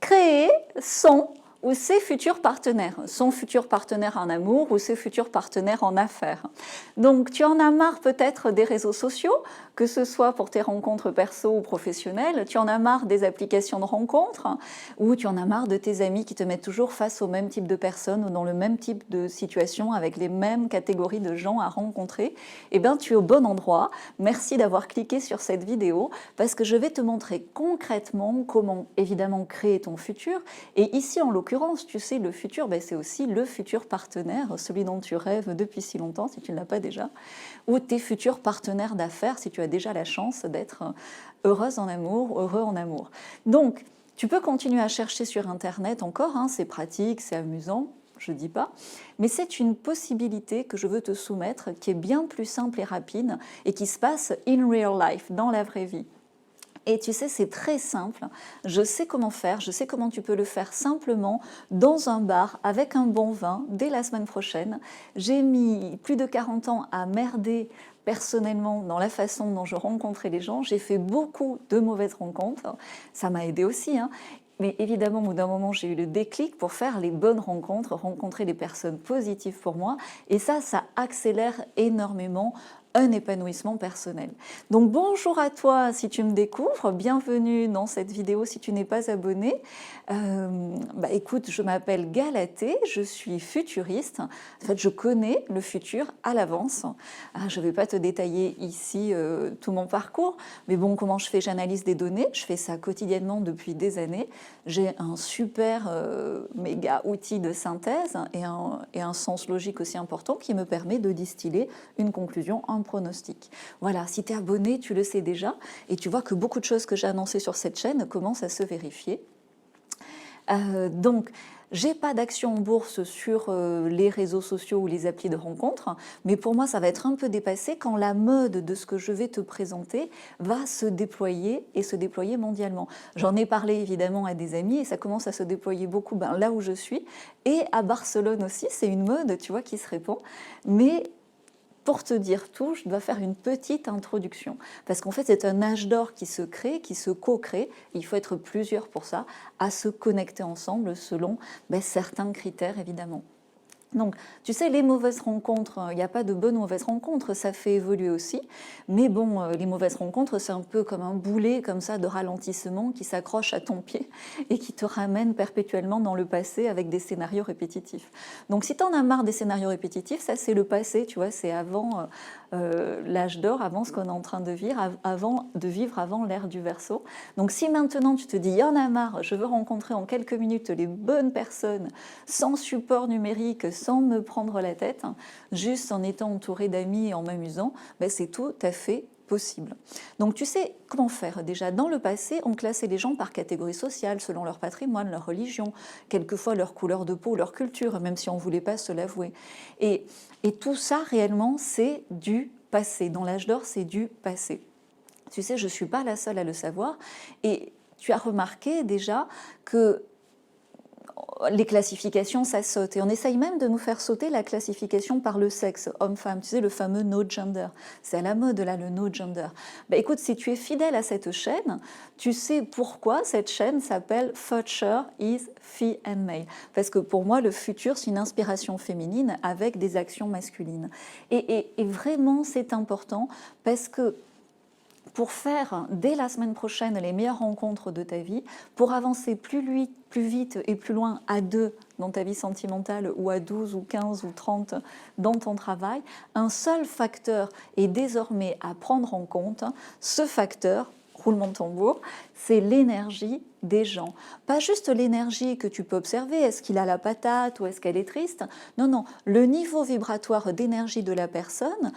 créer son ou ses futurs partenaires, son futur partenaire en amour ou ses futurs partenaires en affaires. Donc tu en as marre peut-être des réseaux sociaux, que ce soit pour tes rencontres perso ou professionnelles, tu en as marre des applications de rencontres, ou tu en as marre de tes amis qui te mettent toujours face au même type de personnes ou dans le même type de situation avec les mêmes catégories de gens à rencontrer. Eh bien tu es au bon endroit. Merci d'avoir cliqué sur cette vidéo parce que je vais te montrer concrètement comment évidemment créer ton futur. Et ici en l'occurrence, tu sais, le futur, c'est aussi le futur partenaire, celui dont tu rêves depuis si longtemps si tu ne l'as pas déjà, ou tes futurs partenaires d'affaires si tu as déjà la chance d'être heureuse en amour, heureux en amour. Donc, tu peux continuer à chercher sur Internet encore, c'est pratique, c'est amusant, je ne dis pas, mais c'est une possibilité que je veux te soumettre qui est bien plus simple et rapide et qui se passe in real life, dans la vraie vie. Et tu sais, c'est très simple, je sais comment faire, je sais comment tu peux le faire simplement dans un bar avec un bon vin dès la semaine prochaine. J'ai mis plus de 40 ans à merder personnellement dans la façon dont je rencontrais les gens. J'ai fait beaucoup de mauvaises rencontres, ça m'a aidé aussi, Mais évidemment, au bout d'un moment, j'ai eu le déclic pour faire les bonnes rencontres, rencontrer des personnes positives pour moi. Et ça accélère énormément un épanouissement personnel. Donc bonjour à toi si tu me découvres, bienvenue dans cette vidéo si tu n'es pas abonné. Écoute, je m'appelle Galatée, je suis futuriste. En fait, je connais le futur à l'avance. Je ne vais pas te détailler ici tout mon parcours, mais bon, comment je fais? J'analyse des données, je fais ça quotidiennement depuis des années. J'ai un super méga outil de synthèse et un sens logique aussi important qui me permet de distiller une conclusion en pronostic. Voilà, si tu es abonné, tu le sais déjà, et tu vois que beaucoup de choses que j'ai annoncées sur cette chaîne commencent à se vérifier. Donc, j'ai pas d'action en bourse sur les réseaux sociaux ou les applis de rencontres, mais pour moi, ça va être un peu dépassé quand la mode de ce que je vais te présenter va se déployer et se déployer mondialement. J'en ai parlé évidemment à des amis et ça commence à se déployer beaucoup là où je suis, et à Barcelone aussi, c'est une mode, tu vois, qui se répand, mais pour te dire tout, je dois faire une petite introduction. Parce qu'en fait, c'est un âge d'or qui se crée, qui se co-crée. Il faut être plusieurs pour ça, à se connecter ensemble selon certains critères, évidemment. Donc, tu sais, les mauvaises rencontres, il n'y a pas de bonnes ou mauvaises rencontres, ça fait évoluer aussi. Mais bon, les mauvaises rencontres, c'est un peu comme un boulet comme ça de ralentissement qui s'accroche à ton pied et qui te ramène perpétuellement dans le passé avec des scénarios répétitifs. Donc, si tu en as marre des scénarios répétitifs, ça c'est le passé, tu vois, c'est avant l'âge d'or, avant ce qu'on est en train de vivre, avant l'ère du Verseau. Donc, si maintenant tu te dis, il y en a marre, je veux rencontrer en quelques minutes les bonnes personnes, sans support numérique, sans me prendre la tête, juste en étant entourée d'amis et en m'amusant, c'est tout à fait possible. Donc tu sais comment faire. Déjà, dans le passé, on classait les gens par catégorie sociale, selon leur patrimoine, leur religion, quelquefois leur couleur de peau, leur culture, même si on ne voulait pas se l'avouer. Et tout ça, réellement, c'est du passé. Dans l'âge d'or, c'est du passé. Tu sais, je ne suis pas la seule à le savoir. Et tu as remarqué déjà que les classifications, ça saute. Et on essaye même de nous faire sauter la classification par le sexe, homme-femme. Tu sais, le fameux no gender. C'est à la mode, là, le no gender. Écoute, si tu es fidèle à cette chaîne, tu sais pourquoi cette chaîne s'appelle Future is Fe and Male. Parce que pour moi, le futur, c'est une inspiration féminine avec des actions masculines. Et vraiment, c'est important parce que pour faire dès la semaine prochaine les meilleures rencontres de ta vie, pour avancer plus vite et plus loin à 2 dans ta vie sentimentale ou à 12 ou 15 ou 30 dans ton travail, un seul facteur est désormais à prendre en compte. Ce facteur, roulement de tambour, c'est l'énergie des gens. Pas juste l'énergie que tu peux observer, est-ce qu'il a la patate ou est-ce qu'elle est triste? Non, non, le niveau vibratoire d'énergie de la personne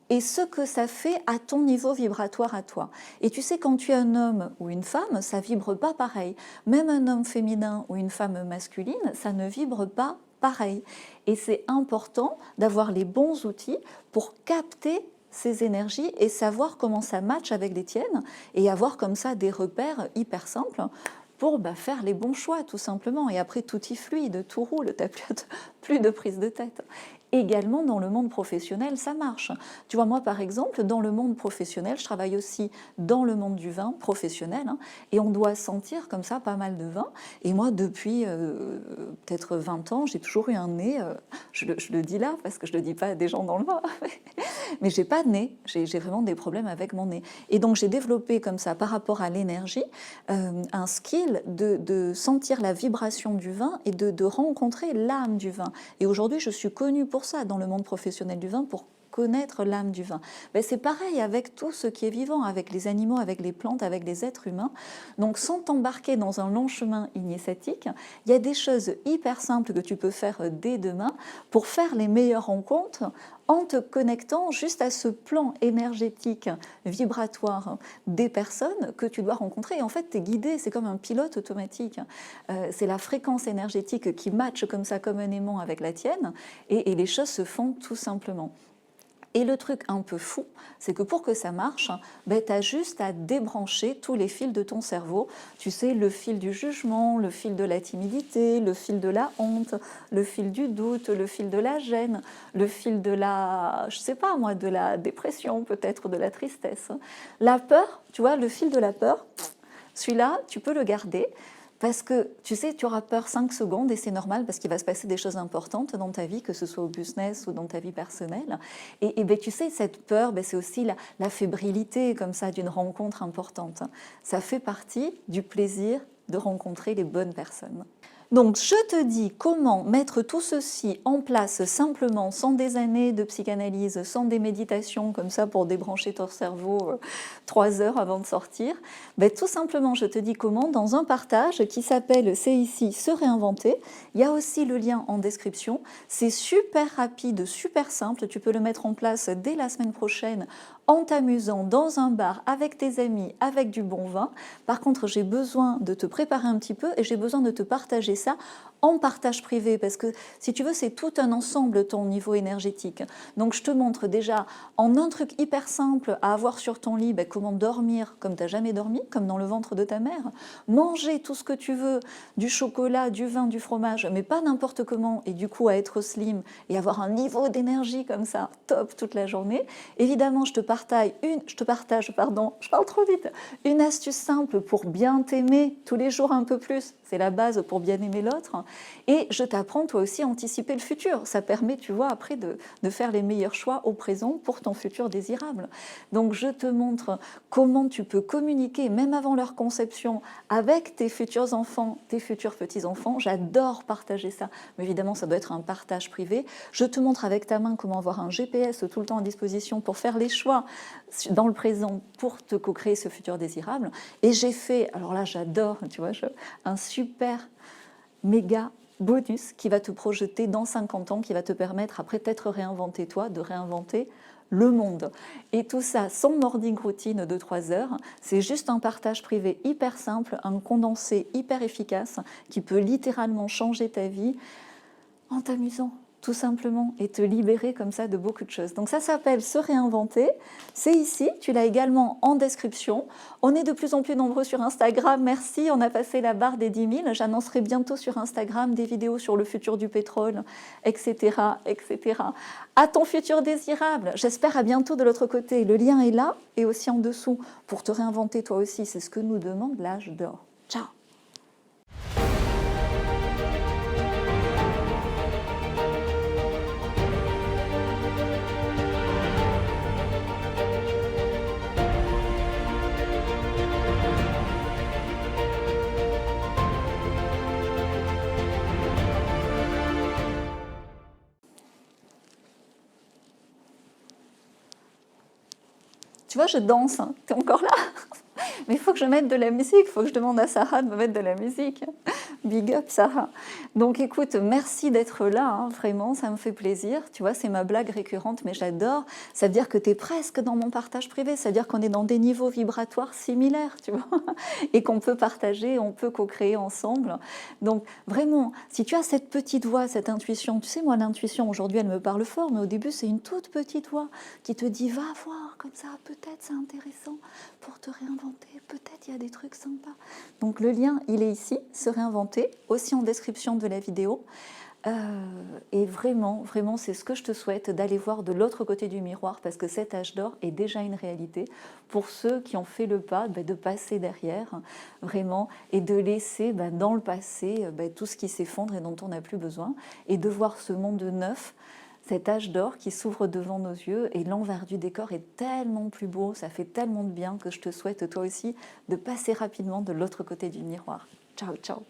et ce que ça fait à ton niveau vibratoire à toi. Et tu sais, quand tu es un homme ou une femme, ça vibre pas pareil. Même un homme féminin ou une femme masculine, ça ne vibre pas pareil. Et c'est important d'avoir les bons outils pour capter ces énergies et savoir comment ça match avec les tiennes et avoir comme ça des repères hyper simples pour faire les bons choix tout simplement. Et après, tout y fluide, tout roule, tu n'as plus de prise de tête. également dans le monde professionnel, ça marche. Tu vois, moi par exemple, dans le monde professionnel, je travaille aussi dans le monde du vin professionnel, hein, et on doit sentir comme ça pas mal de vin. Et moi, depuis peut-être 20 ans, j'ai toujours eu un nez, je le dis là parce que je ne le dis pas à des gens dans le vin, mais j'ai pas de nez, j'ai vraiment des problèmes avec mon nez. Et donc j'ai développé comme ça, par rapport à l'énergie, un skill de sentir la vibration du vin et de rencontrer l'âme du vin. Et aujourd'hui, je suis connue pour ça dans le monde professionnel du vin, pour connaître l'âme du vin. Ben, c'est pareil avec tout ce qui est vivant, avec les animaux, avec les plantes, avec les êtres humains. Donc sans t'embarquer dans un long chemin initiatique, il y a des choses hyper simples que tu peux faire dès demain pour faire les meilleures rencontres en te connectant juste à ce plan énergétique, vibratoire des personnes que tu dois rencontrer. Et en fait, tu es guidé, c'est comme un pilote automatique. C'est la fréquence énergétique qui matche comme ça, comme un aimant avec la tienne, et les choses se font tout simplement. Et le truc un peu fou, c'est que pour que ça marche, ben, tu as juste à débrancher tous les fils de ton cerveau. Tu sais, le fil du jugement, le fil de la timidité, le fil de la honte, le fil du doute, le fil de la gêne, le fil de la, je sais pas moi, de la dépression peut-être, de la tristesse. La peur, tu vois, le fil de la peur, celui-là, tu peux le garder. Parce que, tu sais, tu auras peur 5 secondes et c'est normal parce qu'il va se passer des choses importantes dans ta vie, que ce soit au business ou dans ta vie personnelle. Et ben, tu sais, cette peur, ben, c'est aussi la fébrilité comme ça d'une rencontre importante. Ça fait partie du plaisir de rencontrer les bonnes personnes. Donc, je te dis comment mettre tout ceci en place simplement, sans des années de psychanalyse, sans des méditations comme ça pour débrancher ton cerveau 3 heures avant de sortir. Ben, tout simplement, je te dis comment dans un partage qui s'appelle C'est ici, se réinventer. Il y a aussi le lien en description. C'est super rapide, super simple. Tu peux le mettre en place dès la semaine prochaine en t'amusant dans un bar avec tes amis, avec du bon vin. Par contre, j'ai besoin de te préparer un petit peu et j'ai besoin de te partager ça en partage privé parce que si tu veux, c'est tout un ensemble ton niveau énergétique. Donc je te montre déjà en un truc hyper simple à avoir sur ton lit, ben, comment dormir comme tu n'as jamais dormi, comme dans le ventre de ta mère, manger tout ce que tu veux, du chocolat, du vin, du fromage, mais pas n'importe comment et du coup à être slim et avoir un niveau d'énergie comme ça, top toute la journée. Évidemment, je te partage, je parle trop vite, une astuce simple pour bien t'aimer tous les jours un peu plus, c'est la base pour bien aimer l'autre. Et je t'apprends toi aussi à anticiper le futur. Ça permet, tu vois, après de faire les meilleurs choix au présent pour ton futur désirable. Donc je te montre comment tu peux communiquer, même avant leur conception, avec tes futurs enfants, tes futurs petits-enfants. J'adore partager ça, mais évidemment ça doit être un partage privé. Je te montre avec ta main comment avoir un GPS tout le temps à disposition pour faire les choix dans le présent pour te co-créer ce futur désirable. Et j'ai fait, alors là j'adore, tu vois, un super méga bonus qui va te projeter dans 50 ans, qui va te permettre, après t'être réinventé toi, de réinventer le monde. Et tout ça sans morning routine de 3 heures, c'est juste un partage privé hyper simple, un condensé hyper efficace qui peut littéralement changer ta vie en t'amusant tout simplement et te libérer comme ça de beaucoup de choses. Donc ça s'appelle Se réinventer, c'est ici, tu l'as également en description. On est de plus en plus nombreux sur Instagram, merci, on a passé la barre des 10 000, j'annoncerai bientôt sur Instagram des vidéos sur le futur du pétrole, etc., etc. À ton futur désirable, j'espère à bientôt de l'autre côté, le lien est là et aussi en dessous pour te réinventer toi aussi, c'est ce que nous demande l'âge d'or. Ciao. Tu vois, je danse, hein. T'es encore là? Mais il faut que je mette de la musique, il faut que je demande à Sarah de me mettre de la musique. Big up Sarah. Donc écoute, merci d'être là, hein, vraiment, ça me fait plaisir. Tu vois, c'est ma blague récurrente, mais j'adore. Ça veut dire que tu es presque dans mon partage privé, ça veut dire qu'on est dans des niveaux vibratoires similaires, tu vois, et qu'on peut partager, on peut co-créer ensemble. Donc vraiment, si tu as cette petite voix, cette intuition, tu sais, moi l'intuition, aujourd'hui, elle me parle fort, mais au début, c'est une toute petite voix qui te dit, va voir, comme ça, peut-être c'est intéressant pour te réinventer, peut-être il y a des trucs sympas. Donc le lien, il est ici, se réinventer, aussi en description de la vidéo. Et vraiment, vraiment, c'est ce que je te souhaite, d'aller voir de l'autre côté du miroir, parce que cet âge d'or est déjà une réalité pour ceux qui ont fait le pas de passer derrière, vraiment, et de laisser dans le passé tout ce qui s'effondre et dont on n'a plus besoin, et de voir ce monde neuf, cet âge d'or qui s'ouvre devant nos yeux, et l'envers du décor est tellement plus beau, ça fait tellement de bien que je te souhaite toi aussi de passer rapidement de l'autre côté du miroir. Ciao, ciao.